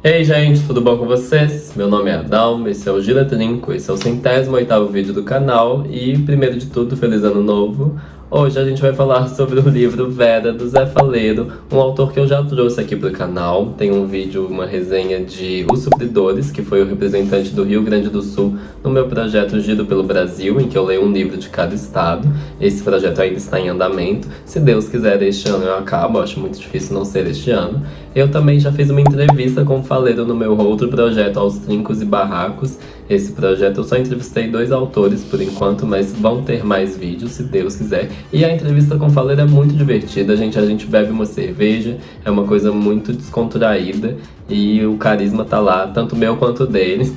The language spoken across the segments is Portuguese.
Ei gente, tudo bom com vocês? Meu nome é Adalmo, esse é o Gira Trinco, esse é o 108º vídeo do canal e, primeiro de tudo, feliz ano novo! Hoje a gente vai falar sobre o livro Vera, do Zé Faleiro, um autor que eu já trouxe aqui pro canal. Tem um vídeo, uma resenha de Os Supridores, que foi o representante do Rio Grande do Sul no meu projeto Giro pelo Brasil, em que eu leio um livro de cada estado. Esse projeto ainda está em andamento. Se Deus quiser, este ano eu acabo, acho muito difícil não ser este ano. Eu também já fiz uma entrevista com o Faleiro no meu outro projeto, Aos Trincos e Barracos. Esse projeto eu só entrevistei 2 autores por enquanto, mas vão ter mais vídeos, se Deus quiser. E a entrevista com o Faleiro é muito divertida, a gente bebe uma cerveja, é uma coisa muito descontraída e o carisma tá lá, tanto meu quanto dele.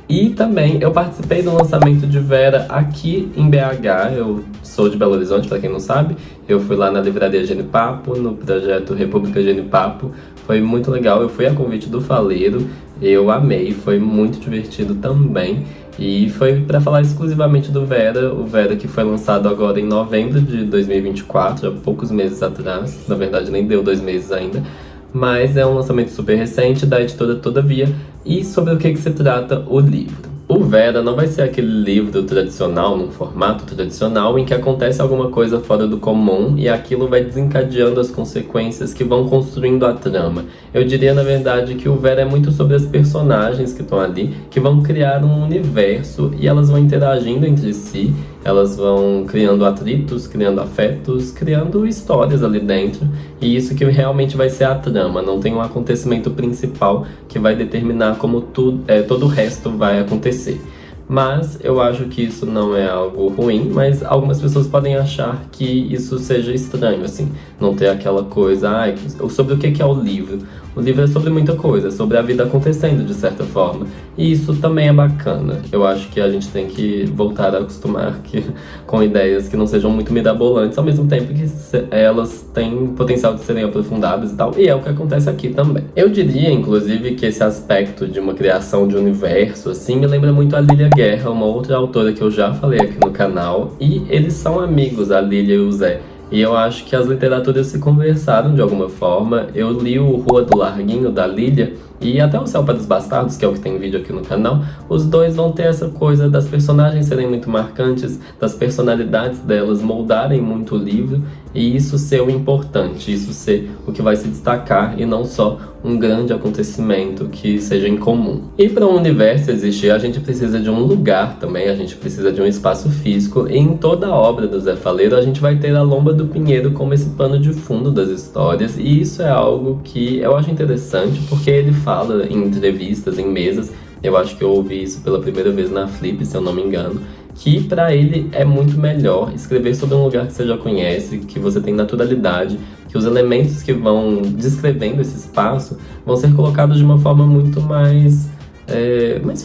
E também eu participei do lançamento de Vera aqui em BH, eu sou de Belo Horizonte, pra quem não sabe. Eu fui lá na livraria Genipapo, no projeto República Genipapo. Foi muito legal, eu fui a convite do Faleiro, eu amei, foi muito divertido também. E foi para falar exclusivamente do Vera, o Vera que foi lançado agora em novembro de 2024, há poucos meses atrás, na verdade nem deu 2 meses ainda. Mas é um lançamento super recente da editora Todavia. E sobre o que se trata o livro? O Vera não vai ser aquele livro tradicional, num formato tradicional, em que acontece alguma coisa fora do comum e aquilo vai desencadeando as consequências que vão construindo a trama. Eu diria, na verdade, que o Vera é muito sobre as personagens que estão ali, que vão criar um universo e elas vão interagindo entre si, elas vão criando atritos, criando afetos, criando histórias ali dentro. E isso que realmente vai ser a trama, não tem um acontecimento principal que vai determinar como todo o resto vai acontecer. Mas eu acho que isso não é algo ruim, mas algumas pessoas podem achar que isso seja estranho, assim, não ter aquela coisa, sobre o que é o livro. O livro é sobre muita coisa, é sobre a vida acontecendo de certa forma. E isso também é bacana. Eu acho que a gente tem que voltar a acostumar com ideias que não sejam muito mirabolantes, ao mesmo tempo que elas têm potencial de serem aprofundadas e tal. E é o que acontece aqui também. Eu diria, inclusive, que esse aspecto de uma criação de universo, assim, me lembra muito a Lília Guerra, uma outra autora que eu já falei aqui no canal. E eles são amigos, a Lília e o Zé. E eu acho que as literaturas se conversaram de alguma forma. Eu li o Rua do Larguinho, da Lília, e até o Céu para os Bastardos, que é o que tem vídeo aqui no canal. Os dois vão ter essa coisa das personagens serem muito marcantes, das personalidades delas moldarem muito o livro, e isso ser o importante, isso ser o que vai se destacar, e não só um grande acontecimento que seja incomum. E para um universo existir, a gente precisa de um lugar também, a gente precisa de um espaço físico, e em toda a obra do Zé Faleiro a gente vai ter a Lomba do Pinheiro como esse pano de fundo das histórias, e isso é algo que eu acho interessante, porque ele fala em entrevistas, em mesas, eu acho que eu ouvi isso pela primeira vez na Flip, se eu não me engano, que para ele é muito melhor escrever sobre um lugar que você já conhece, que você tem naturalidade, que os elementos que vão descrevendo esse espaço vão ser colocados de uma forma muito mais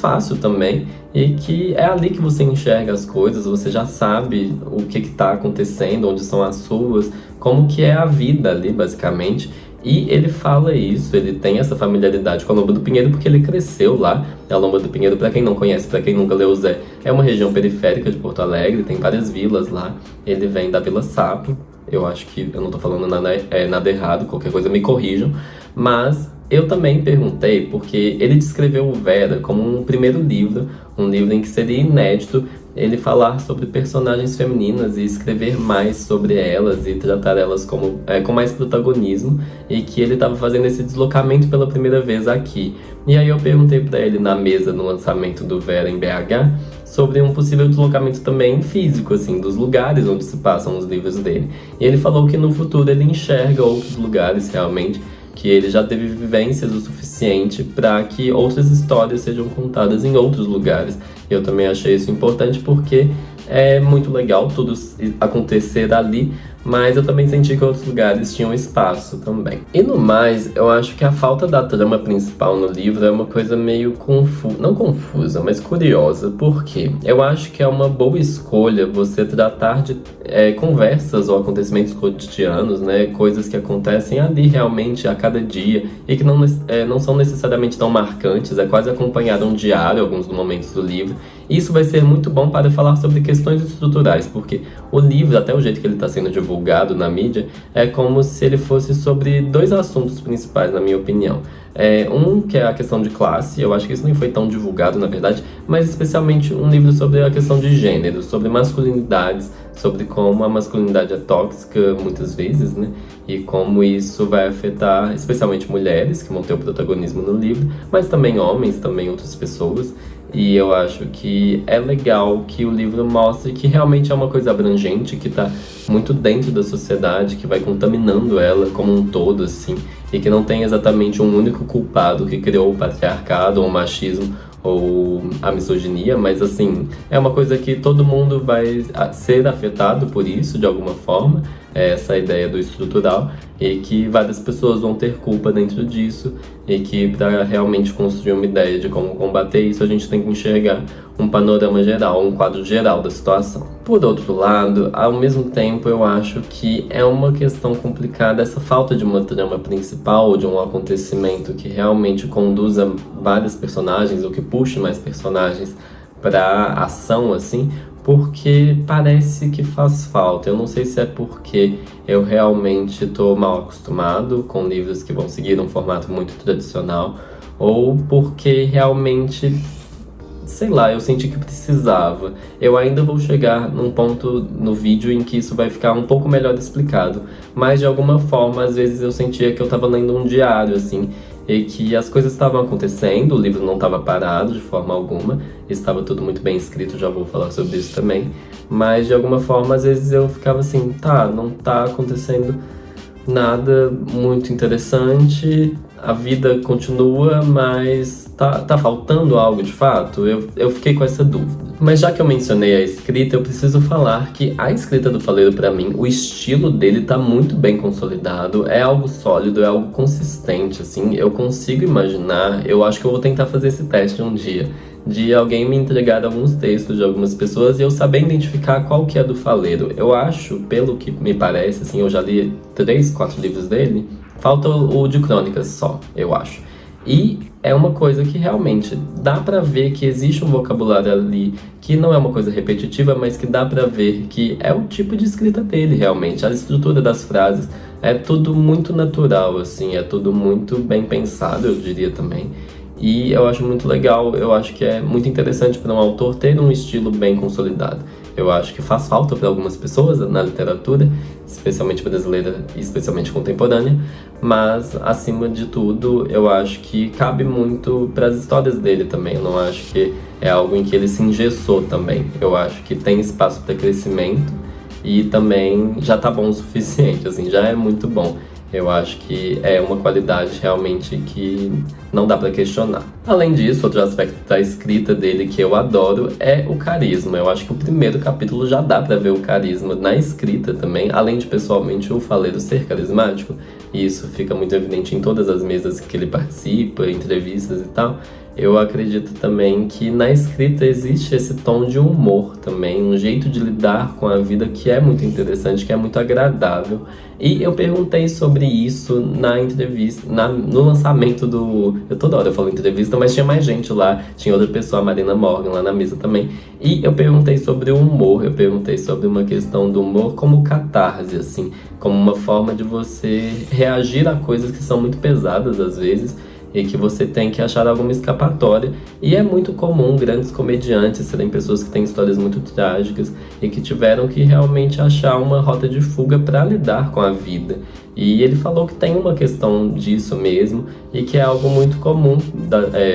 fácil também, e que é ali que você enxerga as coisas, você já sabe o que está acontecendo, onde são as ruas, como que é a vida ali, basicamente. E ele fala isso, ele tem essa familiaridade com a Lomba do Pinheiro porque ele cresceu lá. A Lomba do Pinheiro, pra quem não conhece, pra quem nunca leu o Zé, é uma região periférica de Porto Alegre, tem várias vilas lá. Ele vem da Vila Sapo, eu acho que eu não tô falando nada errado, qualquer coisa me corrijam. Mas eu também perguntei, porque ele descreveu o Vera como um primeiro livro, um livro em que seria inédito ele falar sobre personagens femininas e escrever mais sobre elas e tratar elas com mais protagonismo, e que ele estava fazendo esse deslocamento pela primeira vez aqui. E aí eu perguntei para ele na mesa no lançamento do Vera em BH sobre um possível deslocamento também físico, assim, dos lugares onde se passam os livros dele. E ele falou que no futuro ele enxerga outros lugares realmente, que ele já teve vivências o suficiente para que outras histórias sejam contadas em outros lugares. Eu também achei isso importante porque é muito legal tudo acontecer ali, mas eu também senti que outros lugares tinham espaço também. E no mais, eu acho que a falta da trama principal no livro é uma coisa meio não confusa, mas curiosa, porque eu acho que é uma boa escolha você tratar de conversas ou acontecimentos cotidianos, né, coisas que acontecem ali realmente a cada dia e que não são necessariamente tão marcantes, é quase acompanhar um diário alguns momentos do livro. Isso vai ser muito bom para falar sobre questões estruturais, porque o livro, até o jeito que ele está sendo divulgado, divulgado na mídia, é como se ele fosse sobre dois assuntos principais, na minha opinião. Um que é a questão de classe, eu acho que isso nem foi tão divulgado, na verdade, mas especialmente um livro sobre a questão de gênero, sobre masculinidades, sobre como a masculinidade é tóxica muitas vezes, né? E como isso vai afetar especialmente mulheres, que vão ter o protagonismo no livro, mas também homens, também outras pessoas. E eu acho que é legal que o livro mostre que realmente é uma coisa abrangente, que tá muito dentro da sociedade, que vai contaminando ela como um todo, assim, e que não tem exatamente um único culpado que criou o patriarcado ou o machismo ou a misoginia, mas assim, é uma coisa que todo mundo vai ser afetado por isso de alguma forma, essa ideia do estrutural, e que várias pessoas vão ter culpa dentro disso, e que para realmente construir uma ideia de como combater isso, a gente tem que enxergar um panorama geral, um quadro geral da situação. Por outro lado, ao mesmo tempo, eu acho que é uma questão complicada essa falta de uma trama principal ou de um acontecimento que realmente conduza vários personagens ou que puxe mais personagens para ação, assim, porque parece que faz falta. Eu não sei se é porque eu realmente estou mal acostumado com livros que vão seguir um formato muito tradicional, ou porque realmente, sei lá, eu senti que precisava. Eu ainda vou chegar num ponto no vídeo em que isso vai ficar um pouco melhor explicado, mas de alguma forma, às vezes eu sentia que eu estava lendo um diário, assim, e que as coisas estavam acontecendo, o livro não estava parado de forma alguma, estava tudo muito bem escrito, já vou falar sobre isso também, mas de alguma forma, às vezes eu ficava assim, tá, não tá acontecendo nada muito interessante, a vida continua, mas tá faltando algo de fato? Eu fiquei com essa dúvida. Mas já que eu mencionei a escrita, eu preciso falar que a escrita do Faleiro, pra mim, o estilo dele tá muito bem consolidado, é algo sólido, é algo consistente, assim, eu consigo imaginar, eu acho que eu vou tentar fazer esse teste um dia, de alguém me entregar alguns textos de algumas pessoas e eu saber identificar qual que é do Faleiro. Eu acho, pelo que me parece, assim, eu já li 3, 4 livros dele, falta o de crônicas só, eu acho. E é uma coisa que realmente dá pra ver que existe um vocabulário ali que não é uma coisa repetitiva, mas que dá pra ver que é o tipo de escrita dele realmente. A estrutura das frases é tudo muito natural, assim, é tudo muito bem pensado, eu diria também. E eu acho muito legal, eu acho que é muito interessante para um autor ter um estilo bem consolidado. Eu acho que faz falta para algumas pessoas na literatura, especialmente brasileira e especialmente contemporânea, mas acima de tudo eu acho que cabe muito para as histórias dele também. Eu não acho que é algo em que ele se engessou também. Eu acho que tem espaço para crescimento e também já tá bom o suficiente, assim, já é muito bom. Eu acho que é uma qualidade realmente que não dá pra questionar. Além disso, outro aspecto da escrita dele que eu adoro é o carisma. Eu acho que o primeiro capítulo já dá pra ver o carisma na escrita também, além de pessoalmente o Faleiro ser carismático. E isso fica muito evidente em todas as mesas que ele participa, entrevistas e tal. Eu acredito também que na escrita existe esse tom de humor também, um jeito de lidar com a vida que é muito interessante, que é muito agradável. E eu perguntei sobre isso na entrevista, no lançamento do... Eu toda hora eu falo entrevista, mas tinha mais gente lá, tinha outra pessoa, a Marina Morgan, lá na mesa também. E eu perguntei sobre o humor, eu perguntei sobre uma questão do humor como catarse, assim, como uma forma de você reagir a coisas que são muito pesadas às vezes, e que você tem que achar alguma escapatória. E é muito comum grandes comediantes serem pessoas que têm histórias muito trágicas e que tiveram que realmente achar uma rota de fuga para lidar com a vida. E ele falou que tem uma questão disso mesmo e que é algo muito comum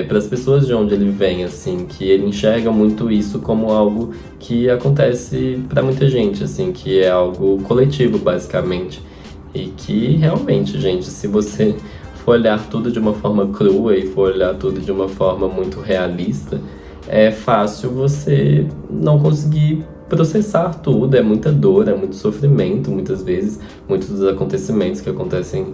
para as pessoas de onde ele vem, assim, que ele enxerga muito isso como algo que acontece para muita gente, assim, que é algo coletivo, basicamente. E que realmente, gente, se você for olhar tudo de uma forma crua e for olhar tudo de uma forma muito realista, é fácil você não conseguir processar tudo, é muita dor, é muito sofrimento, muitas vezes, muitos dos acontecimentos que acontecem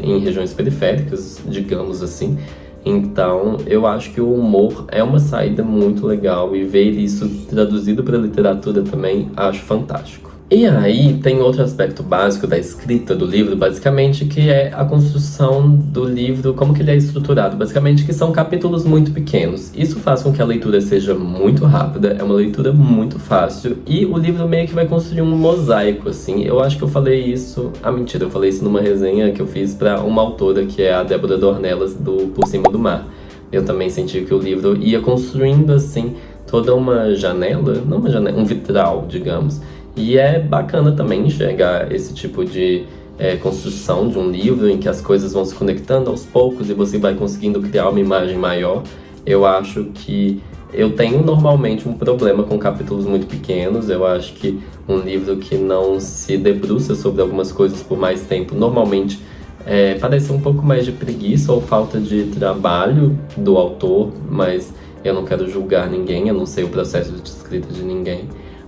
em regiões periféricas, digamos assim. Então, eu acho que o humor é uma saída muito legal e ver isso traduzido para a literatura também acho fantástico. E aí tem outro aspecto básico da escrita do livro, basicamente, que é a construção do livro, como que ele é estruturado, basicamente, que são capítulos muito pequenos. Isso faz com que a leitura seja muito rápida, é uma leitura muito fácil, e o livro meio que vai construir um mosaico, assim. Eu acho que eu falei isso... Ah, mentira, eu falei isso numa resenha que eu fiz pra uma autora, que é a Débora Dornelas, do Por Cima do Mar. Eu também senti que o livro ia construindo, assim, toda uma janela, não uma janela, um vitral, digamos. E é bacana também enxergar esse tipo de construção de um livro em que as coisas vão se conectando aos poucos e você vai conseguindo criar uma imagem maior. Eu acho que eu tenho normalmente um problema com capítulos muito pequenos. Eu acho que um livro que não se debruça sobre algumas coisas por mais tempo, normalmente parece um pouco mais de preguiça ou falta de trabalho do autor, mas eu não quero julgar ninguém, eu não sei o processo de escrita de ninguém.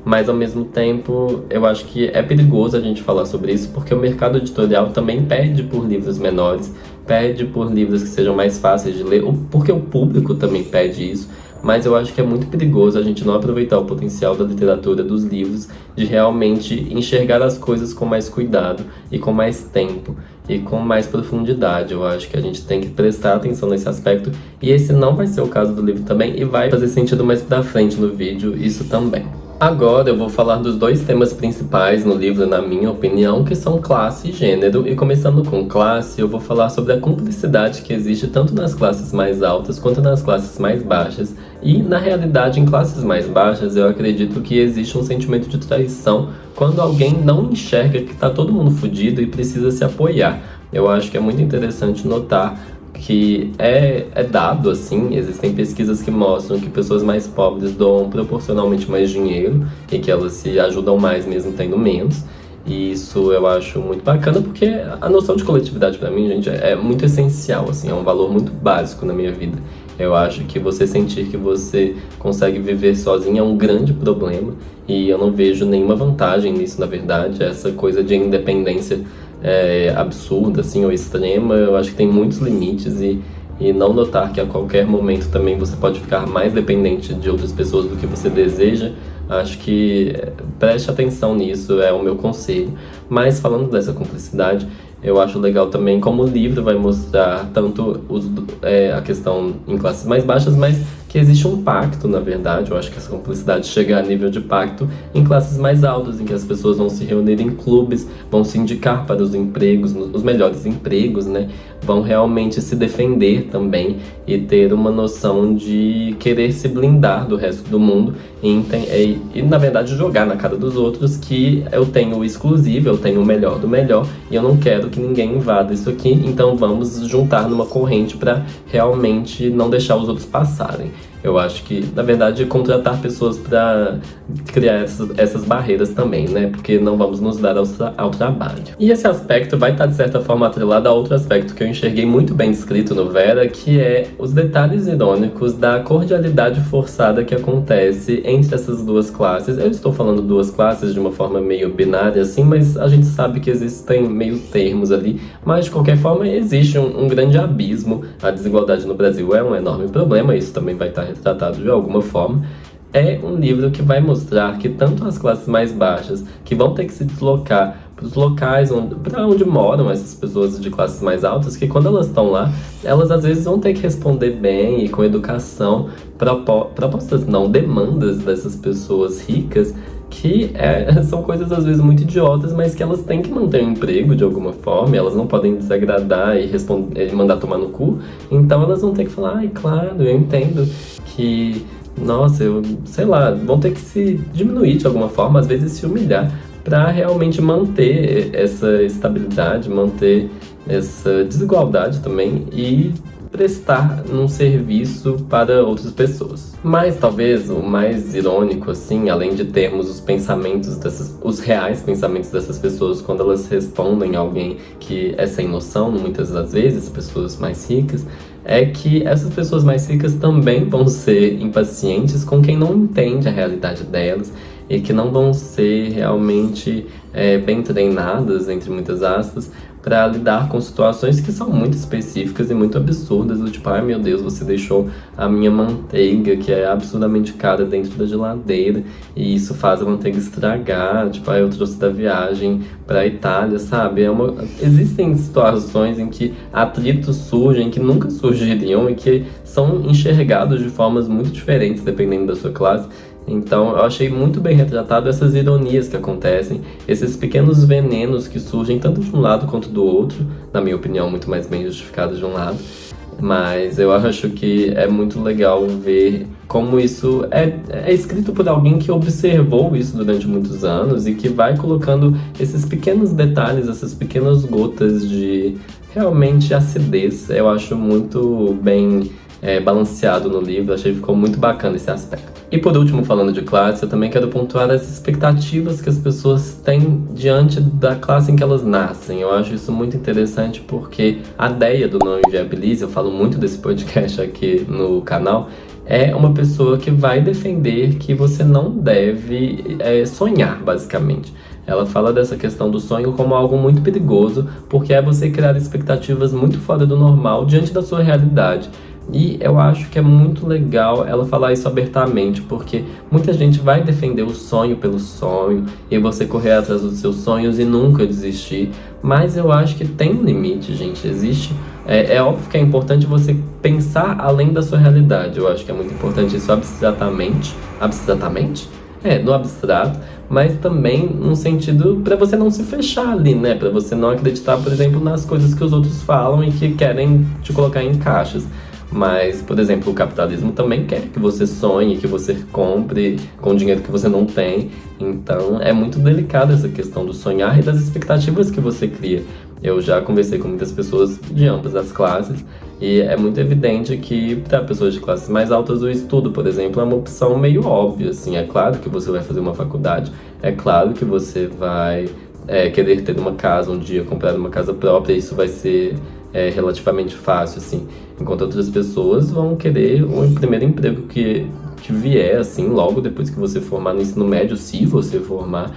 Mas, ao mesmo tempo, eu acho que é perigoso a gente falar sobre isso, porque o mercado editorial também pede por livros menores, pede por livros que sejam mais fáceis de ler, porque o público também pede isso. Mas eu acho que é muito perigoso a gente não aproveitar o potencial da literatura, dos livros, de realmente enxergar as coisas com mais cuidado e com mais tempo e com mais profundidade. Eu acho que a gente tem que prestar atenção nesse aspecto, e esse não vai ser o caso do livro também, e vai fazer sentido mais pra frente no vídeo, isso também. Agora eu vou falar dos dois temas principais no livro, na minha opinião, que são classe e gênero. E começando com classe, eu vou falar sobre a cumplicidade que existe tanto nas classes mais altas quanto nas classes mais baixas. E, na realidade, em classes mais baixas, eu acredito que existe um sentimento de traição quando alguém não enxerga que tá todo mundo fudido e precisa se apoiar. Eu acho que é muito interessante notar que é dado, assim, existem pesquisas que mostram que pessoas mais pobres doam proporcionalmente mais dinheiro e que elas se ajudam mais mesmo tendo menos. E isso eu acho muito bacana, porque a noção de coletividade pra mim, gente, é muito essencial, assim, é um valor muito básico na minha vida. Eu acho que você sentir que você consegue viver sozinho é um grande problema, e eu não vejo nenhuma vantagem nisso, na verdade. Essa coisa de independência absurda, assim, ou extrema, eu acho que tem muitos limites, e não notar que a qualquer momento também você pode ficar mais dependente de outras pessoas do que você deseja. Acho que preste atenção nisso, é o meu conselho. Mas falando dessa cumplicidade, eu acho legal também como o livro vai mostrar tanto a questão em classes mais baixas, mas que existe um pacto, na verdade. Eu acho que essa cumplicidade chega a nível de pacto em classes mais altas, em que as pessoas vão se reunir em clubes, vão se indicar para os empregos, os melhores empregos, né? Vão realmente se defender também e ter uma noção de querer se blindar do resto do mundo e na verdade, jogar na cara dos outros que eu tenho o exclusivo, eu tenho o melhor do melhor e eu não quero que ninguém invada isso aqui, então vamos juntar numa corrente para realmente não deixar os outros passarem. Eu acho que, na verdade, contratar pessoas para criar essas barreiras também, né? Porque não vamos nos dar ao trabalho. E esse aspecto vai estar, de certa forma, atrelado a outro aspecto que eu enxerguei muito bem descrito no Vera, que é os detalhes irônicos da cordialidade forçada que acontece entre essas duas classes. Eu estou falando duas classes de uma forma meio binária, assim, mas a gente sabe que existem meio termos ali. Mas, de qualquer forma, existe um grande abismo. A desigualdade no Brasil é um enorme problema, isso também vai estar retratado de alguma forma. É um livro que vai mostrar que tanto as classes mais baixas, que vão ter que se deslocar para os locais para onde moram essas pessoas de classes mais altas, que quando elas estão lá, elas às vezes vão ter que responder bem e com educação propostas, não, demandas dessas pessoas ricas, que são coisas às vezes muito idiotas, mas que elas têm que manter um emprego de alguma forma, elas não podem desagradar e mandar tomar no cu, então elas vão ter que falar, ai, claro, eu entendo que, nossa, sei lá, vão ter que se diminuir de alguma forma, às vezes se humilhar, para realmente manter essa estabilidade, manter essa desigualdade também e prestar um serviço para outras pessoas. Mas talvez o mais irônico, assim, além de termos os reais pensamentos dessas pessoas quando elas respondem a alguém que é sem noção, muitas das vezes, pessoas mais ricas, é que essas pessoas mais ricas também vão ser impacientes com quem não entende a realidade delas e que não vão ser realmente bem treinadas, entre muitas aspas, para lidar com situações que são muito específicas e muito absurdas, do tipo, ai meu Deus, você deixou a minha manteiga, que é absurdamente cara, dentro da geladeira, e isso faz a manteiga estragar, tipo, aí eu trouxe da viagem pra Itália, sabe? Existem situações em que atritos surgem que nunca surgiriam e que são enxergados de formas muito diferentes dependendo da sua classe. Então eu achei muito bem retratado essas ironias que acontecem, esses pequenos venenos que surgem tanto de um lado quanto do outro, na minha opinião muito mais bem justificado de um lado, mas eu acho que é muito legal ver como isso é escrito por alguém que observou isso durante muitos anos e que vai colocando esses pequenos detalhes, essas pequenas gotas de realmente acidez. Eu acho muito bem balanceado no livro, achei que ficou muito bacana esse aspecto. E por último, falando de classe, eu também quero pontuar as expectativas que as pessoas têm diante da classe em que elas nascem. Eu acho isso muito interessante porque a ideia do Não Inviabilize, eu falo muito desse podcast aqui no canal, é uma pessoa que vai defender que você não deve sonhar, basicamente. Ela fala dessa questão do sonho como algo muito perigoso, porque é você criar expectativas muito fora do normal diante da sua realidade. E eu acho que é muito legal ela falar isso abertamente, porque muita gente vai defender o sonho pelo sonho e você correr atrás dos seus sonhos e nunca desistir. Mas eu acho que tem um limite, gente. Existe. É óbvio que é importante você pensar além da sua realidade. Eu acho que é muito importante isso abstratamente. Abstratamente? No abstrato, mas também num sentido para você não se fechar ali, né? Para você não acreditar, por exemplo, nas coisas que os outros falam e que querem te colocar em caixas. Mas, por exemplo, o capitalismo também quer que você sonhe, que você compre com dinheiro que você não tem. Então, é muito delicada essa questão do sonhar e das expectativas que você cria. Eu já conversei com muitas pessoas de ambas as classes e é muito evidente que para pessoas de classes mais altas o estudo, por exemplo, é uma opção meio óbvia, assim. É claro que você vai fazer uma faculdade, é claro que você vai querer ter uma casa um dia, comprar uma casa própria, isso vai ser relativamente fácil, assim. Enquanto outras pessoas vão querer um primeiro emprego que vier, assim, logo depois que você formar no ensino médio, se você formar.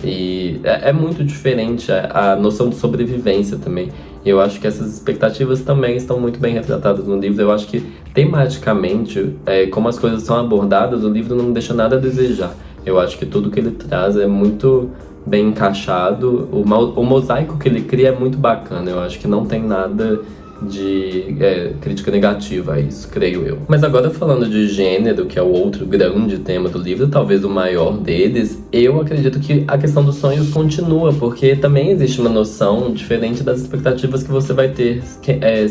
E é muito diferente a noção de sobrevivência também. Eu acho que essas expectativas também estão muito bem retratadas no livro. Eu acho que, tematicamente, como as coisas são abordadas, o livro não deixa nada a desejar. Eu acho que tudo que ele traz é muito bem encaixado. O mosaico que ele cria é muito bacana. Eu acho que não tem nada de crítica negativa a isso, creio eu. Mas agora falando de gênero, que é o outro grande tema do livro, talvez o maior deles, eu acredito que a questão dos sonhos continua, porque também existe uma noção diferente das expectativas que você vai ter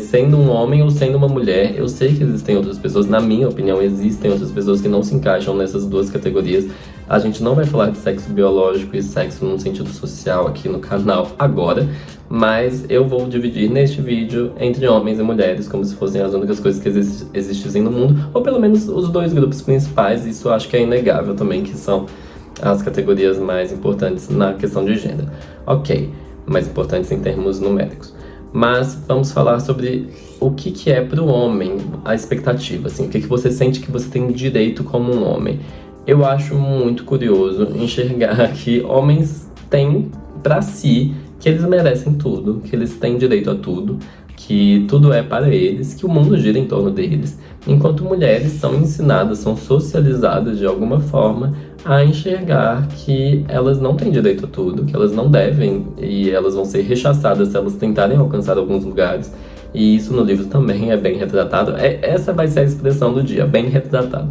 sendo um homem ou sendo uma mulher. Eu sei que existem outras pessoas, na minha opinião, existem outras pessoas que não se encaixam nessas duas categorias. A gente não vai falar de sexo biológico e sexo num sentido social aqui no canal agora, mas eu vou dividir neste vídeo entre homens e mulheres, como se fossem as únicas coisas que existissem no mundo, ou pelo menos os dois grupos principais. Isso eu acho que é inegável também, que são as categorias mais importantes na questão de gênero. Ok, mais importantes em termos numéricos. Mas vamos falar sobre o que é para o homem a expectativa, assim, o que você sente que você tem direito como um homem. Eu acho muito curioso enxergar que homens têm pra si que eles merecem tudo, que eles têm direito a tudo, que tudo é para eles, que o mundo gira em torno deles, enquanto mulheres são ensinadas, são socializadas de alguma forma a enxergar que elas não têm direito a tudo, que elas não devem e elas vão ser rechaçadas se elas tentarem alcançar alguns lugares. E isso no livro também é bem retratado. Essa vai ser a expressão do dia, bem retratado.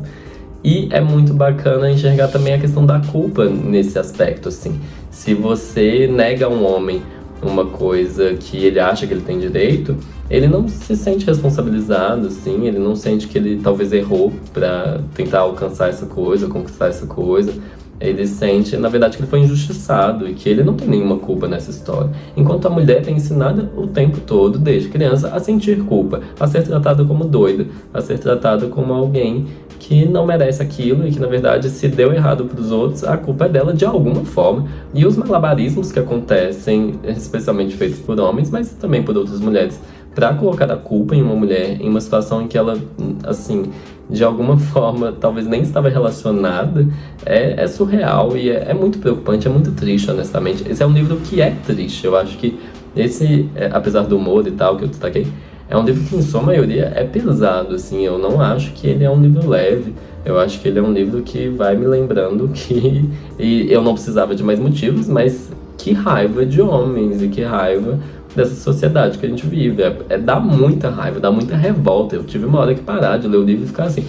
E é muito bacana enxergar também a questão da culpa nesse aspecto, assim. Se você nega a um homem uma coisa que ele acha que ele tem direito, ele não se sente responsabilizado, assim, ele não sente que ele talvez errou pra tentar alcançar essa coisa, conquistar essa coisa. Ele sente, na verdade, que ele foi injustiçado e que ele não tem nenhuma culpa nessa história. Enquanto a mulher é ensinada o tempo todo, desde criança, a sentir culpa, a ser tratada como doida, a ser tratada como alguém que não merece aquilo e que, na verdade, se deu errado para os outros, a culpa é dela de alguma forma. E os malabarismos que acontecem, especialmente feitos por homens, mas também por outras mulheres, para colocar a culpa em uma mulher, em uma situação em que ela, assim, de alguma forma, talvez nem estava relacionada, é surreal e é muito preocupante, é muito triste, honestamente. Esse é um livro que é triste. Eu acho que Esse, apesar do humor e tal, que eu destaquei, é um livro que, em sua maioria, é pesado, assim. Eu não acho que ele é um livro leve. Eu acho que ele é um livro que vai me lembrando que... E eu não precisava de mais motivos, mas que raiva de homens e que raiva dessa sociedade que a gente vive. Dá muita raiva, dá muita revolta. Eu tive uma hora que parar de ler o livro e ficar assim...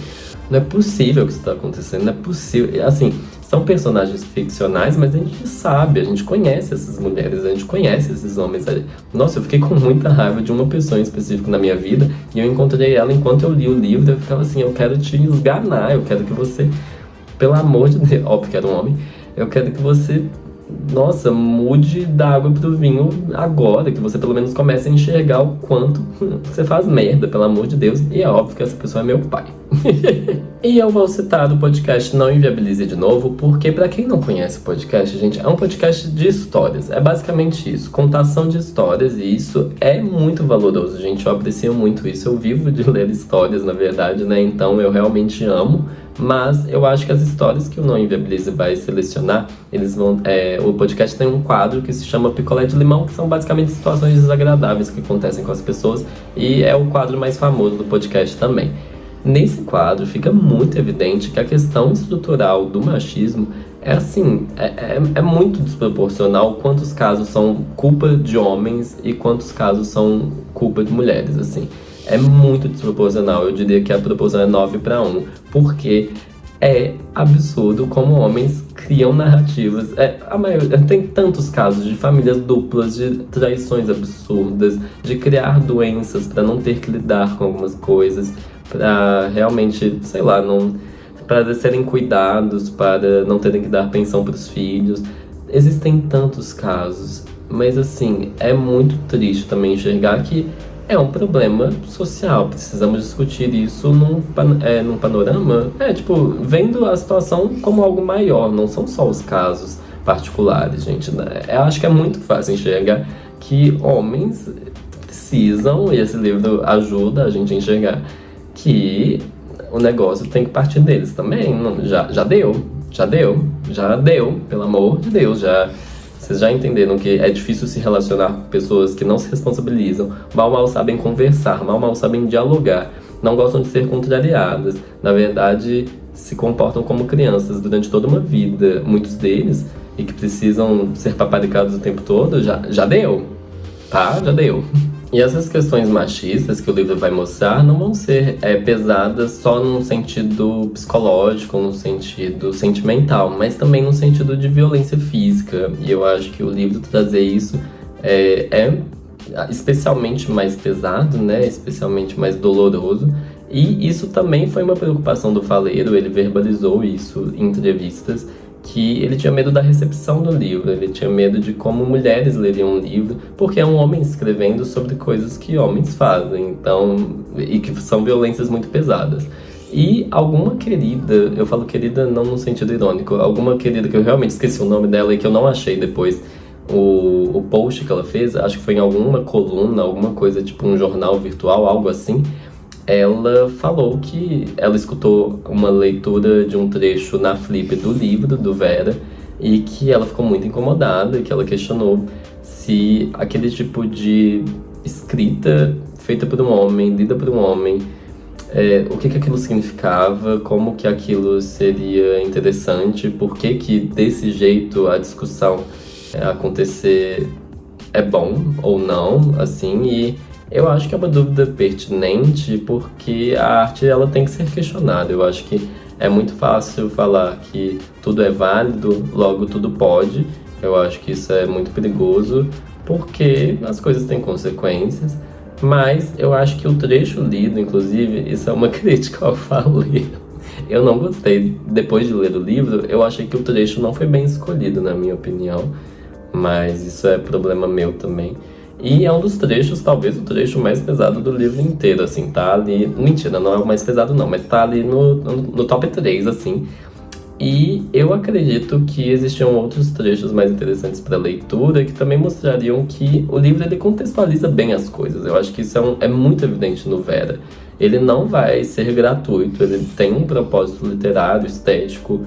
Não é possível que isso está acontecendo, não é possível. Assim, são personagens ficcionais, mas a gente sabe, a gente conhece essas mulheres, a gente conhece esses homens. Nossa, eu fiquei com muita raiva de uma pessoa em específico na minha vida e eu encontrei ela enquanto eu li o livro. Eu ficava assim, eu quero te esganar, eu quero que você, pelo amor de Deus, óbvio que era um homem, eu quero que você, nossa, mude da água pro vinho agora, que você pelo menos comece a enxergar o quanto você faz merda, pelo amor de Deus. E é óbvio que essa pessoa é meu pai. E eu vou citar o podcast Não Inviabilize de novo, porque pra quem não conhece o podcast, gente, é um podcast de histórias. É basicamente isso, contação de histórias, e isso é muito valoroso, gente. Eu aprecio muito isso. Eu vivo de ler histórias, na verdade, né? Então eu realmente amo. Mas eu acho que as histórias que o Não Inviabilize vai selecionar, eles vão. O podcast tem um quadro que se chama Picolé de Limão, que são basicamente situações desagradáveis que acontecem com as pessoas, e é o quadro mais famoso do podcast também. Nesse quadro fica muito evidente que a questão estrutural do machismo é assim, é muito desproporcional quantos casos são culpa de homens e quantos casos são culpa de mulheres, assim. É muito desproporcional, eu diria que a proporção é 9-1, porque é absurdo como homens criam narrativas. Tem tantos casos de famílias duplas, de traições absurdas, de criar doenças para não ter que lidar com algumas coisas, para realmente, sei lá, não, para serem cuidados, para não terem que dar pensão para os filhos. Existem tantos casos, mas assim, é muito triste também enxergar que é um problema social. Precisamos discutir isso num panorama, vendo a situação como algo maior, não são só os casos particulares, gente, né? Eu acho que é muito fácil enxergar que homens precisam, e esse livro ajuda a gente a enxergar que o negócio tem que partir deles também. Já deu, pelo amor de Deus, vocês já entenderam que é difícil se relacionar com pessoas que não se responsabilizam, mal sabem conversar, mal sabem dialogar, não gostam de ser contrariadas, na verdade se comportam como crianças durante toda uma vida, muitos deles, e que precisam ser paparicados o tempo todo. Já deu, tá? Já deu. E essas questões machistas que o livro vai mostrar não vão ser pesadas só no sentido psicológico, no sentido sentimental, mas também no sentido de violência física. E eu acho que o livro trazer isso é especialmente mais pesado, né? Especialmente mais doloroso. E isso também foi uma preocupação do Faleiro, ele verbalizou isso em entrevistas, que ele tinha medo da recepção do livro, ele tinha medo de como mulheres leriam o livro, porque é um homem escrevendo sobre coisas que homens fazem, então, e que são violências muito pesadas. E alguma querida, eu falo querida não no sentido irônico, alguma querida que eu realmente esqueci o nome dela e que eu não achei depois o post que ela fez, acho que foi em alguma coluna, alguma coisa tipo um jornal virtual, algo assim. Ela falou que ela escutou uma leitura de um trecho na Flip do livro, do Vera, e que ela ficou muito incomodada, e que ela questionou se aquele tipo de escrita feita por um homem, lida por um homem, o que aquilo significava, como que aquilo seria interessante, por que desse jeito a discussão acontecer é bom ou não, assim, e eu acho que é uma dúvida pertinente, porque a arte ela tem que ser questionada. Eu acho que é muito fácil falar que tudo é válido, logo tudo pode. Eu acho que isso é muito perigoso, porque as coisas têm consequências. Mas eu acho que o trecho lido, inclusive, isso é uma crítica ao Faleiro. Eu não gostei. Depois de ler o livro, eu achei que o trecho não foi bem escolhido, na minha opinião. Mas isso é problema meu também. E é um dos trechos, talvez o trecho mais pesado do livro inteiro, assim, tá ali... Mentira, não é o mais pesado não, mas tá ali no top 3, assim. E eu acredito que existiam outros trechos mais interessantes para leitura que também mostrariam que o livro ele contextualiza bem as coisas. Eu acho que isso é muito evidente no Vera. Ele não vai ser gratuito, ele tem um propósito literário, estético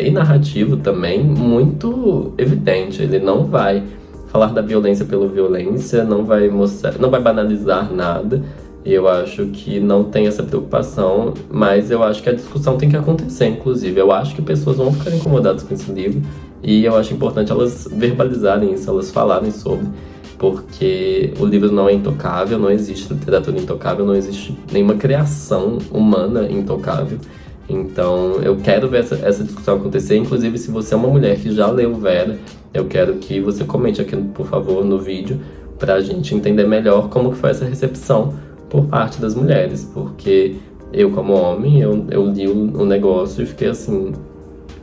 e narrativo também muito evidente. Ele não vai falar da violência pela violência, não vai mostrar, não vai banalizar nada. Eu acho que não tem essa preocupação, mas eu acho que a discussão tem que acontecer, inclusive. Eu acho que pessoas vão ficar incomodadas com esse livro e eu acho importante elas verbalizarem isso, elas falarem sobre, porque o livro não é intocável, não existe literatura intocável, não existe nenhuma criação humana intocável. Então, eu quero ver essa discussão acontecer. Inclusive, se você é uma mulher que já leu Vera, eu quero que você comente aqui, por favor, no vídeo, pra gente entender melhor como que foi essa recepção por parte das mulheres. Porque eu, como homem, eu li o negócio e fiquei, assim,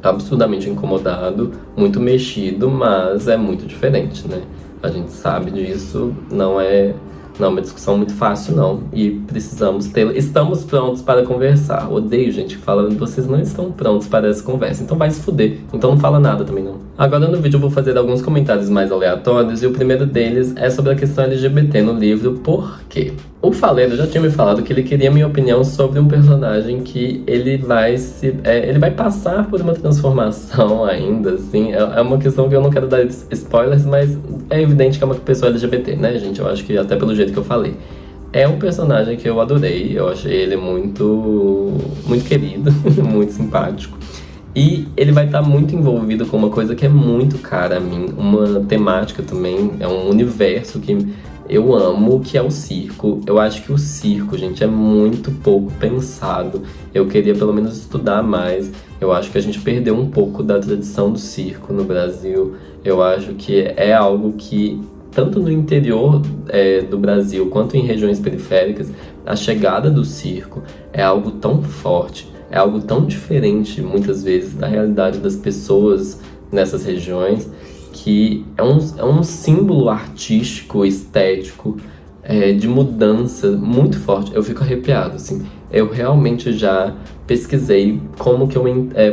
absurdamente incomodado, muito mexido, mas é muito diferente, né? A gente sabe disso, não é uma discussão muito fácil, não. E precisamos ter. Estamos prontos para conversar. Odeio gente falando, vocês não estão prontos para essa conversa. Então vai se fuder. Então não fala nada também, não. Agora no vídeo eu vou fazer alguns comentários mais aleatórios. E o primeiro deles é sobre a questão LGBT no livro. Por quê? O Faleiro já tinha me falado que ele queria minha opinião sobre um personagem que ele vai passar por uma transformação ainda, assim. É uma questão que eu não quero dar spoilers, mas é evidente que é uma pessoa LGBT, né, gente? Eu acho que até pelo jeito que eu falei. É um personagem que eu adorei, eu achei ele muito, muito querido, muito simpático. E ele vai estar muito envolvido com uma coisa que é muito cara a mim, uma temática também, é um universo que eu amo, que é o circo. Eu acho que o circo, gente, é muito pouco pensado. Eu queria pelo menos estudar mais. Eu acho que a gente perdeu um pouco da tradição do circo no Brasil. Eu acho que é algo que, tanto no interior do Brasil quanto em regiões periféricas, a chegada do circo é algo tão forte, é algo tão diferente, muitas vezes, da realidade das pessoas nessas regiões, que é um símbolo artístico, estético, de mudança muito forte. Eu fico arrepiado, assim. Eu realmente já pesquisei como que eu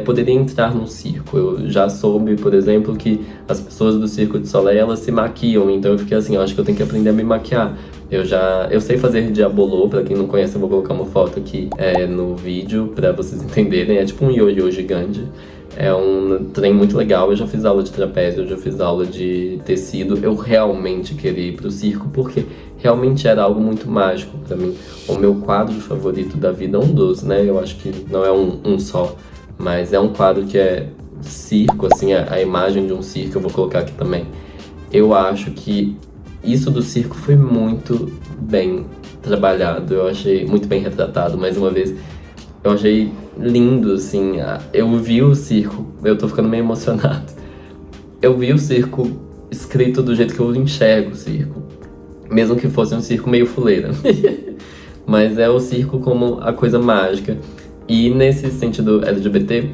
poderia entrar num circo. Eu já soube, por exemplo, que as pessoas do Circo de Soleil, elas se maquiam. Então eu fiquei assim, eu acho que eu tenho que aprender a me maquiar. Eu sei fazer diabolô, pra quem não conhece eu vou colocar uma foto aqui no vídeo pra vocês entenderem. É tipo um ioiô gigante. É um trem muito legal. Eu já fiz aula de trapézio, eu já fiz aula de tecido. Eu realmente queria ir pro circo porque realmente era algo muito mágico pra mim. O meu quadro favorito da vida, um dos, né? Eu acho que não é um só, mas é um quadro que é circo, assim, a imagem de um circo, eu vou colocar aqui também. Eu acho que isso do circo foi muito bem trabalhado, eu achei muito bem retratado, mais uma vez. Eu achei lindo, assim, eu vi o circo, eu tô ficando meio emocionado. Eu vi o circo escrito do jeito que eu enxergo o circo, mesmo que fosse um circo meio fuleira. Mas é o circo como a coisa mágica. E nesse sentido LGBT,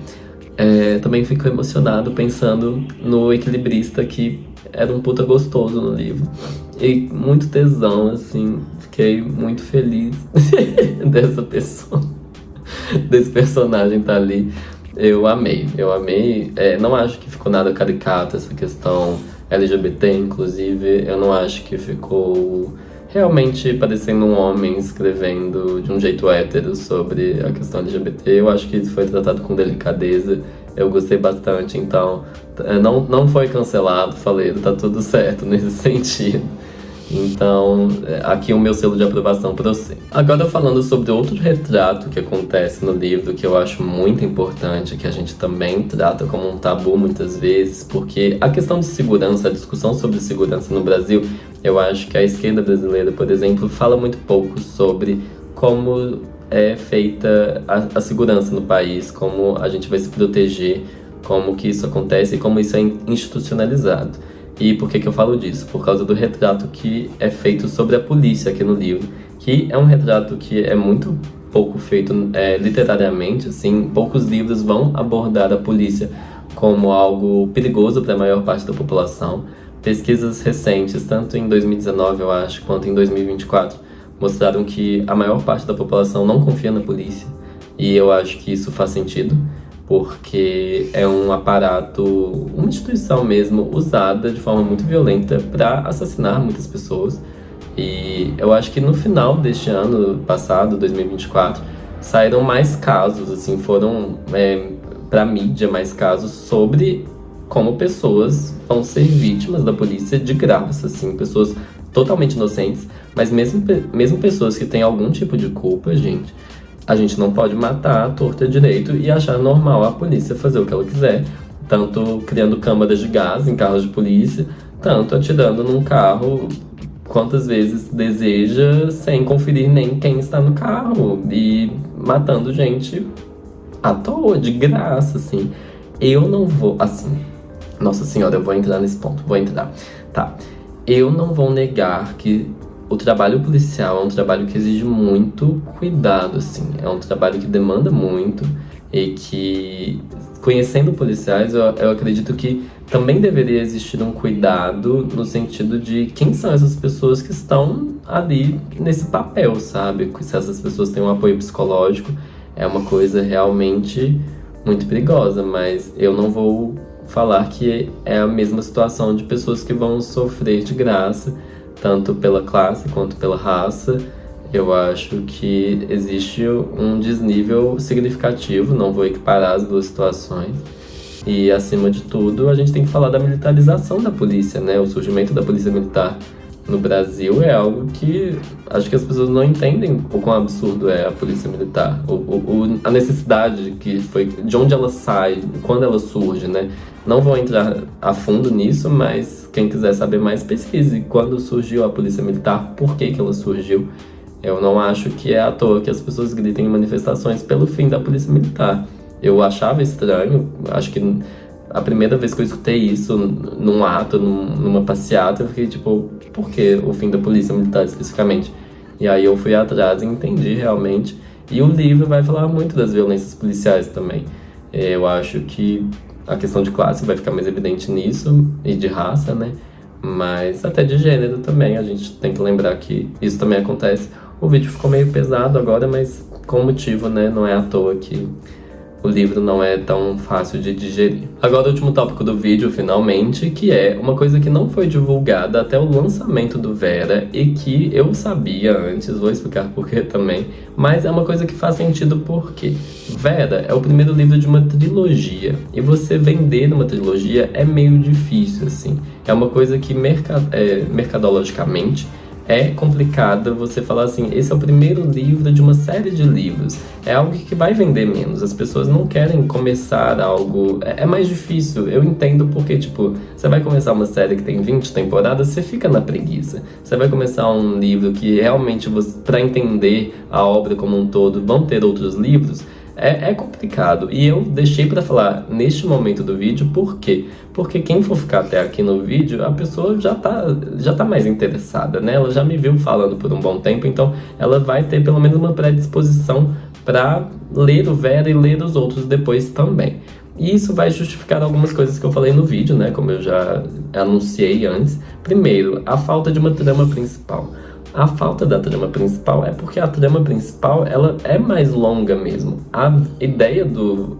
também fico emocionado pensando no equilibrista, que era um puta gostoso no livro. E muito tesão, assim, fiquei muito feliz dessa pessoa. Desse personagem tá ali. Eu amei. Não acho que ficou nada caricato essa questão LGBT, inclusive. Eu não acho que ficou realmente parecendo um homem escrevendo de um jeito hétero sobre a questão LGBT. Eu acho que isso foi tratado com delicadeza. Eu gostei bastante, então não foi cancelado, falei, tá tudo certo nesse sentido. Então, aqui o meu selo de aprovação para você. Agora falando sobre outro retrato que acontece no livro, que eu acho muito importante, que a gente também trata como um tabu muitas vezes, porque a questão de segurança, a discussão sobre segurança no Brasil, eu acho que a esquerda brasileira, por exemplo, fala muito pouco sobre como é feita a segurança no país, como a gente vai se proteger, como que isso acontece e como isso é institucionalizado. E por que eu falo disso? Por causa do retrato que é feito sobre a polícia aqui no livro, que é um retrato que é muito pouco feito literariamente, assim, poucos livros vão abordar a polícia como algo perigoso para a maior parte da população. Pesquisas recentes, tanto em 2019, eu acho, quanto em 2024, mostraram que a maior parte da população não confia na polícia, e eu acho que isso faz sentido, porque é um aparato, uma instituição mesmo, usada de forma muito violenta para assassinar muitas pessoas. E eu acho que no final deste ano passado, 2024, saíram mais casos, assim, foram para mídia mais casos sobre como pessoas vão ser vítimas da polícia de graça, assim, pessoas totalmente inocentes, mas mesmo pessoas que têm algum tipo de culpa, gente, a gente não pode matar à torta direito e achar normal a polícia fazer o que ela quiser, tanto criando câmaras de gás em carros de polícia, tanto atirando num carro quantas vezes deseja, sem conferir nem quem está no carro e matando gente à toa, de graça, assim. Eu não vou, assim, nossa senhora, eu vou entrar nesse ponto, vou entrar. Tá, eu não vou negar que o trabalho policial é um trabalho que exige muito cuidado, assim. É um trabalho que demanda muito e que, conhecendo policiais, eu acredito que também deveria existir um cuidado no sentido de quem são essas pessoas que estão ali nesse papel, sabe? Se essas pessoas têm um apoio psicológico, é uma coisa realmente muito perigosa, mas eu não vou falar que é a mesma situação de pessoas que vão sofrer de graça, tanto pela classe quanto pela raça. Eu acho que existe um desnível significativo, não vou equiparar as duas situações. E, acima de tudo, a gente tem que falar da militarização da polícia, né? O surgimento da polícia militar no Brasil é algo que acho que as pessoas não entendem o quão absurdo é a polícia militar. A necessidade que foi, de onde ela sai, quando ela surge, né? Não vou entrar a fundo nisso, mas quem quiser saber mais, pesquise quando surgiu a polícia militar, por que que ela surgiu. Eu não acho que é à toa que as pessoas gritem em manifestações pelo fim da polícia militar. Eu achava estranho, acho que a primeira vez que eu escutei isso num ato, numa passeata, eu fiquei tipo, por que o fim da polícia militar especificamente? E aí eu fui atrás e entendi realmente. E o livro vai falar muito das violências policiais também. Eu acho que a questão de classe vai ficar mais evidente nisso, e de raça, né? Mas até de gênero também, a gente tem que lembrar que isso também acontece. O vídeo ficou meio pesado agora, mas com motivo, né? Não é à toa que o livro não é tão fácil de digerir. Agora o último tópico do vídeo, finalmente, que é uma coisa que não foi divulgada até o lançamento do Vera e que eu sabia antes, vou explicar por que também, mas é uma coisa que faz sentido porque Vera é o primeiro livro de uma trilogia e você vender uma trilogia é meio difícil, assim. É uma coisa que mercadologicamente é complicado você falar assim, esse é o primeiro livro de uma série de livros. É algo que vai vender menos. As pessoas não querem começar algo... É mais difícil. Eu entendo porque, tipo, você vai começar uma série que tem 20 temporadas, você fica na preguiça. Você vai começar um livro que realmente, para entender a obra como um todo, vão ter outros livros. É complicado. E eu deixei pra falar neste momento do vídeo, por quê? Porque quem for ficar até aqui no vídeo, a pessoa já tá mais interessada, né? Ela já me viu falando por um bom tempo, então ela vai ter pelo menos uma predisposição pra ler o Vera e ler os outros depois também. E isso vai justificar algumas coisas que eu falei no vídeo, né? Como eu já anunciei antes. Primeiro, a falta de uma trama principal. A falta da trama principal é porque a trama principal, ela é mais longa mesmo. A ideia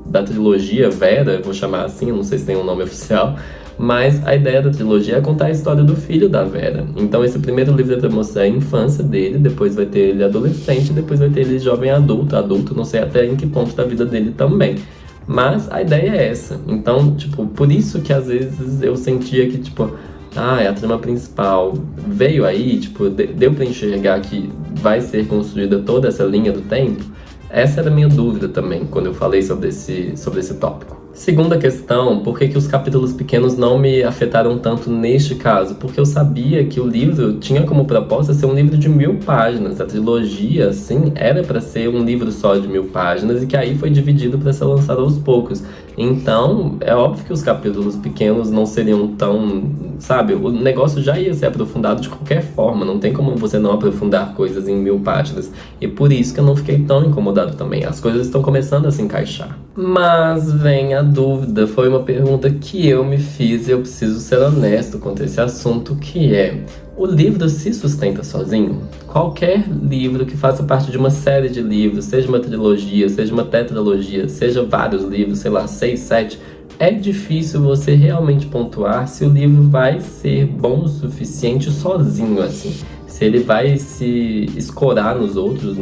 da trilogia Vera, vou chamar assim, não sei se tem um nome oficial, mas a ideia da trilogia é contar a história do filho da Vera. Então esse primeiro livro é pra mostrar a infância dele, depois vai ter ele adolescente, depois vai ter ele jovem adulto, não sei até em que ponto da vida dele também. Mas a ideia é essa. Então, tipo, por isso que às vezes eu sentia que, tipo, é a trama principal veio aí, tipo, deu pra enxergar que vai ser construída toda essa linha do tempo. Essa era a minha dúvida também, quando eu falei sobre esse tópico. Segunda questão, por que os capítulos pequenos não me afetaram tanto neste caso? Porque eu sabia que o livro tinha como proposta ser um livro de 1000 páginas. A trilogia, assim, era para ser um livro só de 1000 páginas e que aí foi dividido para ser lançado aos poucos. Então, é óbvio que os capítulos pequenos não seriam tão... Sabe, o negócio já ia ser aprofundado de qualquer forma. Não tem como você não aprofundar coisas em 1000 páginas. E por isso que eu não fiquei tão incomodado também. As coisas estão começando a se encaixar. Mas vem a dúvida, foi uma pergunta que eu me fiz e eu preciso ser honesto quanto a esse assunto, que é: o livro se sustenta sozinho? Qualquer livro que faça parte de uma série de livros, seja uma trilogia, seja uma tetralogia, seja vários livros, sei lá, 6, 7, é difícil você realmente pontuar se o livro vai ser bom o suficiente sozinho, assim. Se ele vai se escorar nos outros,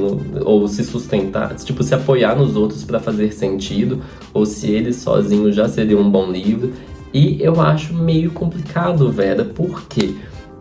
ou se sustentar, tipo, se apoiar nos outros para fazer sentido, ou se ele sozinho já seria um bom livro. E eu acho meio complicado, Vera, porque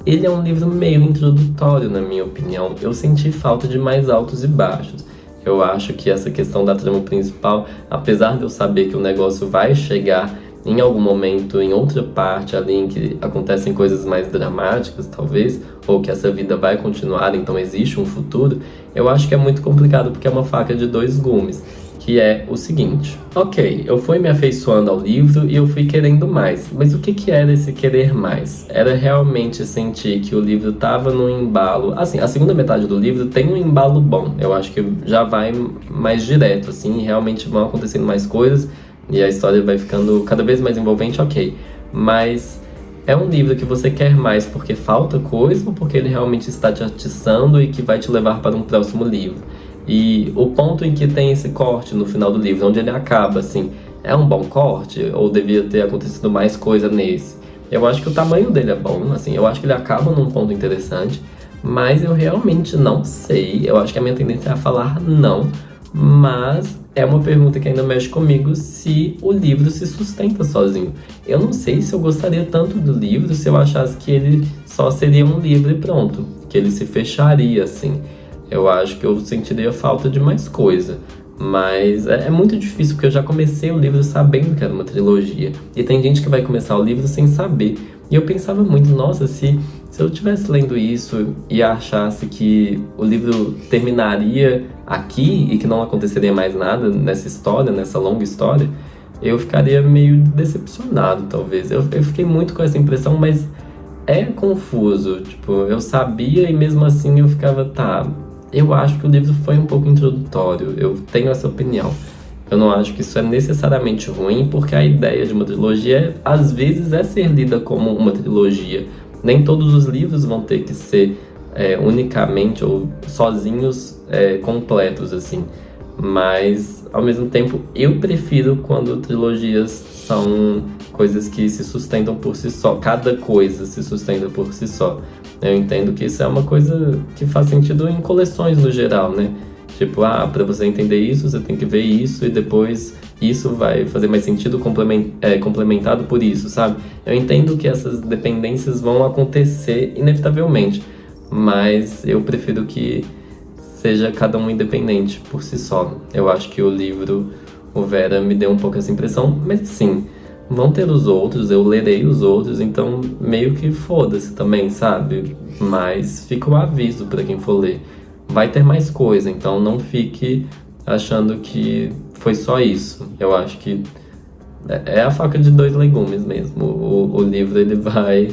ele é um livro meio introdutório, na minha opinião. Eu senti falta de mais altos e baixos. Eu acho que essa questão da trama principal, apesar de eu saber que o negócio vai chegar em algum momento, em outra parte ali em que acontecem coisas mais dramáticas, talvez, ou que essa vida vai continuar, então existe um futuro, eu acho que é muito complicado porque é uma faca de dois gumes, que é o seguinte: ok, eu fui me afeiçoando ao livro e eu fui querendo mais, mas o que era esse querer mais? Era realmente sentir que o livro estava no embalo. Assim, a segunda metade do livro tem um embalo bom, eu acho que já vai mais direto, assim, e realmente vão acontecendo mais coisas, e a história vai ficando cada vez mais envolvente, ok. Mas é um livro que você quer mais porque falta coisa ou porque ele realmente está te atiçando e que vai te levar para um próximo livro? E o ponto em que tem esse corte no final do livro, onde ele acaba, assim, é um bom corte? Ou devia ter acontecido mais coisa nesse? Eu acho que o tamanho dele é bom, assim, eu acho que ele acaba num ponto interessante, mas eu realmente não sei. Eu acho que a minha tendência é a falar não, mas é uma pergunta que ainda mexe comigo se o livro se sustenta sozinho. Eu não sei se eu gostaria tanto do livro se eu achasse que ele só seria um livro e pronto, que ele se fecharia assim. Eu acho que eu sentiria falta de mais coisa. Mas é muito difícil, porque eu já comecei o livro sabendo que era uma trilogia. E tem gente que vai começar o livro sem saber. E eu pensava muito, nossa, se eu estivesse lendo isso e achasse que o livro terminaria aqui e que não aconteceria mais nada nessa história, nessa longa história, eu ficaria meio decepcionado, talvez. Eu fiquei muito com essa impressão, mas é confuso. Tipo, eu sabia e mesmo assim eu ficava, tá. Eu acho que o livro foi um pouco introdutório, eu tenho essa opinião. Eu não acho que isso é necessariamente ruim, porque a ideia de uma trilogia, às vezes, é ser lida como uma trilogia. Nem todos os livros vão ter que ser unicamente ou sozinhos completos, assim. Mas, ao mesmo tempo, eu prefiro quando trilogias são coisas que se sustentam por si só. Cada coisa se sustenta por si só. Eu entendo que isso é uma coisa que faz sentido em coleções no geral, né? Tipo, para você entender isso, você tem que ver isso e depois isso vai fazer mais sentido complementado por isso, sabe? Eu entendo que essas dependências vão acontecer inevitavelmente, mas eu prefiro que seja cada um independente por si só. Eu acho que o livro, o Vera, me deu um pouco essa impressão, mas sim, vão ter os outros, eu lerei os outros, então meio que foda-se também, sabe? Mas fica o aviso pra quem for ler. Vai ter mais coisa, então não fique achando que foi só isso. Eu acho que é a faca de dois legumes mesmo. O livro, ele vai...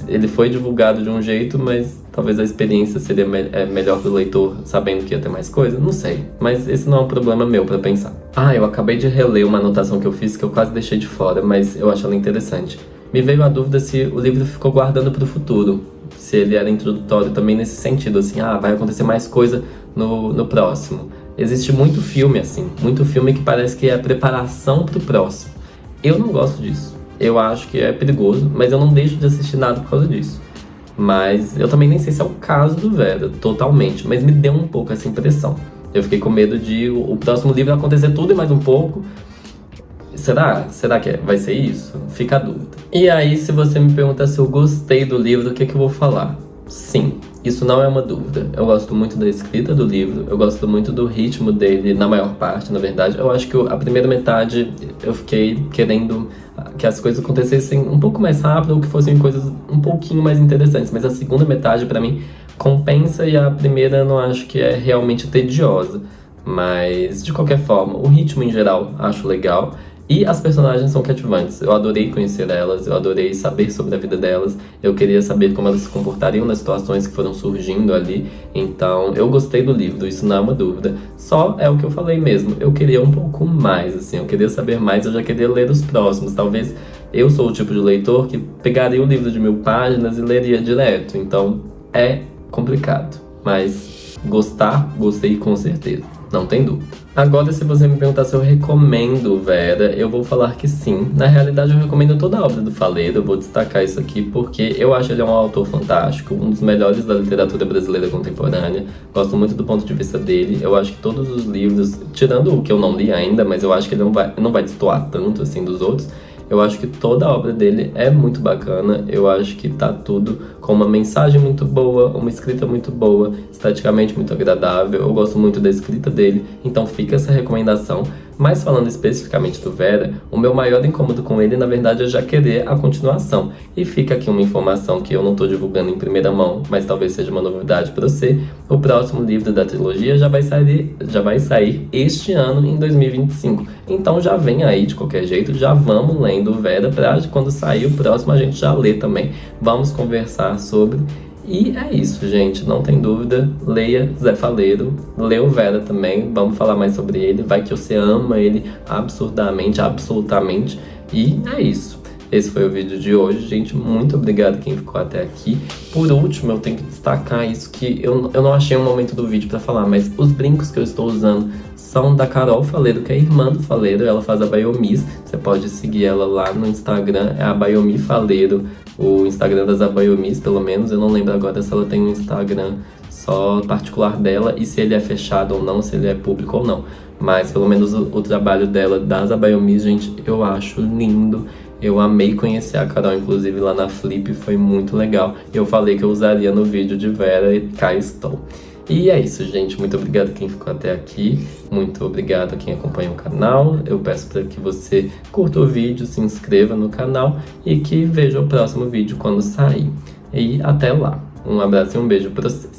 ele foi divulgado de um jeito, mas talvez a experiência seria melhor do leitor sabendo que ia ter mais coisa. Não sei, mas esse não é um problema meu pra pensar. Eu acabei de reler uma anotação que eu fiz que eu quase deixei de fora, mas eu acho ela interessante. Me veio a dúvida se o livro ficou guardando pro futuro, se ele era introdutório também nesse sentido, assim, vai acontecer mais coisa no próximo. Existe muito filme, assim, muito filme que parece que é a preparação pro próximo. Eu não gosto disso. Eu acho que é perigoso, mas eu não deixo de assistir nada por causa disso. Mas eu também nem sei se é o caso do Vera, totalmente, mas me deu um pouco essa impressão. Eu fiquei com medo de o próximo livro acontecer tudo e mais um pouco. Será? Será que vai ser isso? Fica a dúvida. E aí, se você me perguntar se eu gostei do livro, o que eu vou falar? Sim, isso não é uma dúvida. Eu gosto muito da escrita do livro, eu gosto muito do ritmo dele, na maior parte, na verdade. Eu acho que a primeira metade eu fiquei querendo que as coisas acontecessem um pouco mais rápido ou que fossem coisas um pouquinho mais interessantes. Mas a segunda metade, pra mim, compensa, e a primeira eu não acho que é realmente tediosa. Mas, de qualquer forma, o ritmo em geral acho legal. E as personagens são cativantes. Eu adorei conhecer elas, eu adorei saber sobre a vida delas. Eu queria saber como elas se comportariam nas situações que foram surgindo ali. Então, eu gostei do livro, isso não é uma dúvida. Só é o que eu falei mesmo, eu queria um pouco mais, assim. Eu queria saber mais, eu já queria ler os próximos. Talvez eu sou o tipo de leitor que pegaria o livro de 1000 páginas e leria direto. Então, é complicado. Mas gostei com certeza. Não tem dúvida. Agora, se você me perguntar se eu recomendo Vera, eu vou falar que sim. Na realidade, eu recomendo toda a obra do Faleiro. Eu vou destacar isso aqui porque eu acho ele um autor fantástico, um dos melhores da literatura brasileira contemporânea. Gosto muito do ponto de vista dele. Eu acho que todos os livros, tirando o que eu não li ainda, mas eu acho que ele não vai destoar tanto assim dos outros. Eu acho que toda a obra dele é muito bacana, eu acho que tá tudo com uma mensagem muito boa, uma escrita muito boa, esteticamente muito agradável, eu gosto muito da escrita dele, então fica essa recomendação. Mas falando especificamente do Vera, o meu maior incômodo com ele, na verdade, é já querer a continuação. E fica aqui uma informação que eu não tô divulgando em primeira mão, mas talvez seja uma novidade para você. O próximo livro da trilogia já vai sair este ano, em 2025. Então já vem aí de qualquer jeito, já vamos lendo o Vera pra quando sair o próximo a gente já lê também. Vamos conversar sobre. E é isso, gente, não tem dúvida, leia Zé Faleiro, lê o Vera também, vamos falar mais sobre ele, vai que você ama ele absurdamente, absolutamente, e é isso. Esse foi o vídeo de hoje, gente, muito obrigado quem ficou até aqui. Por último, eu tenho que destacar isso que eu não achei um momento do vídeo pra falar, mas os brincos que eu estou usando são da Carol Faleiro, que é irmã do Faleiro, ela faz a Biomis, você pode seguir ela lá no Instagram, é a Biomi Faleiro, o Instagram das Abaiomis, pelo menos, eu não lembro agora se ela tem um Instagram só particular dela e se ele é fechado ou não, se ele é público ou não. Mas pelo menos o trabalho dela das Abaiomis, gente, eu acho lindo. Eu amei conhecer a Carol, inclusive lá na Flip, foi muito legal. Eu falei que eu usaria no vídeo de Vera e cá estou. E é isso, gente. Muito obrigado quem ficou até aqui. Muito obrigado a quem acompanha o canal. Eu peço para que você curta o vídeo, se inscreva no canal e que veja o próximo vídeo quando sair. E até lá. Um abraço e um beijo para você.